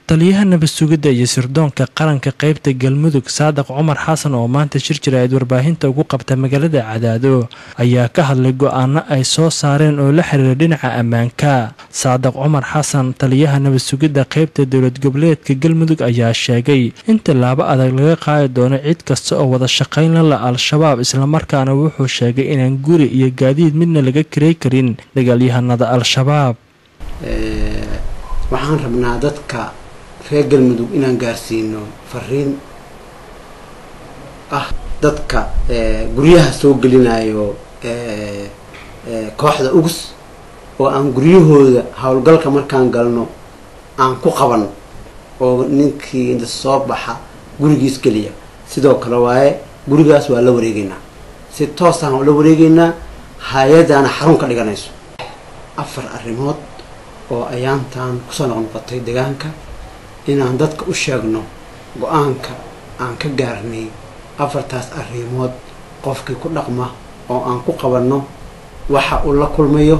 taliyaha nabad sugidda iyo sirdoonka qaranka qaybta galmudug Saadaq Cumar Xasan oo maanta shir jiraayad warbaahinta ugu qabta magaalada Cadaado ayaa ka hadlay go'aano ay soo saareen oo la xiriira dhinaca ammaanka. Saadaq Cumar Xasan taliyaha nabad sugidda qaybta dowlad goboleedka galmudug ayaa sheegay in tallaabo adag laga qaadi doono cid kasta oo wada shaqayn la al-shabaab, isla markaana wuxuu sheegay inaan guri iyo gaadiid midna laga kiray karin dagaalyahanada al-shabaab. waxaan rabnaa dadka reer galmudug inaan gaarsiino fariin dadka guryaha soo gelinayo kooxda ugus oo aan guryahooda hawlgalka markaan galno aan ku qaban oo ninkii inta soo baxa gurigiis geliya sidoo kale waaye gurigaas waa la wareegaynaa si toos ah la wareegaynaa hay'adana xarun ka dhiganayso 4 arrimood oo ayaantan ku soo noqotay deegaanka inaan dadka u sheegno go'aanka aan ka gaarnay 4taas arrimood qofkii ku dhaqma oo aan ku qabanno waxa uu la kulmayo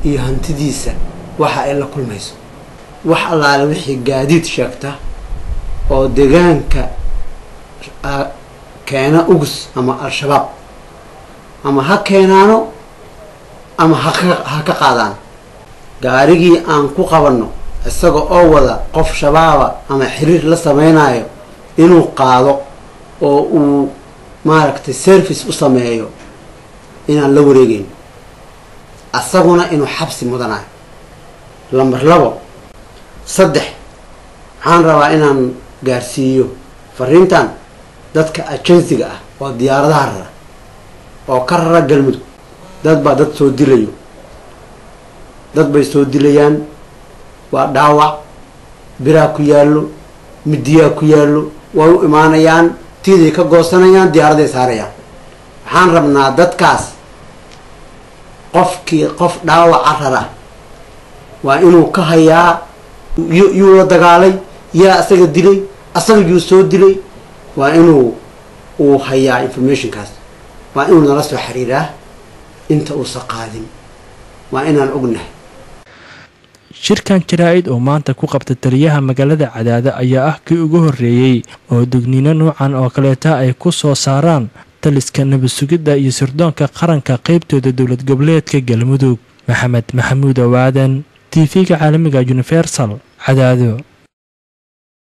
iyo hantidiisa waxa ay la kulmayso wax allaale wixii gaadiid sheegta oo deegaanka keena ugus ama al-shabaab ama ha keenaano ama ha ka qaadaan gaarigii aan ku qabanno isaga oo wada qof shabaaba ama xiriir la sameeynayo inuu qaado oo uu maaragtay service u sameeyo inaan la wareegin asaguna inuu xabsi mudanayo. lambar 2 3 waxaan rabaa inaan gaarsiiyo fariintan dadka agensiga ah oo diyaaradaha rara oo ka rara galmudug dad baa dad soo dilayo dad bay soo dilayaan waa dhaawac biraa ku yaallo midiyaa ku yaallo way u imaanayaan tiiday ka goosanayaan diyaaraday saarayaan. waxaan rabnaa dadkaas qofkii qof dhaawaca rara waa inuu ka hayaa yuu la dagaalay yaa asaga dilay asaga yuu soo dilay waa inuu uu hayaa informationkaas waa inuu nala soo xiriiraa inta uusan qaadin waa inaan ognahay. shirkan jaraa'id oo maanta ku qabta taliyaha magaalada Cadaado ayaa ah kii ugu horeeyay oo dugniino noocan oo kaleeta ay ku soo saaraan taliska nabad sugidda iyo sirdoonka qaranka qaybtooda dowlad goboleedka galmudug. Maxamed Maxamuud Awaadan, TV-ga caalamiga Universal, Cadaado.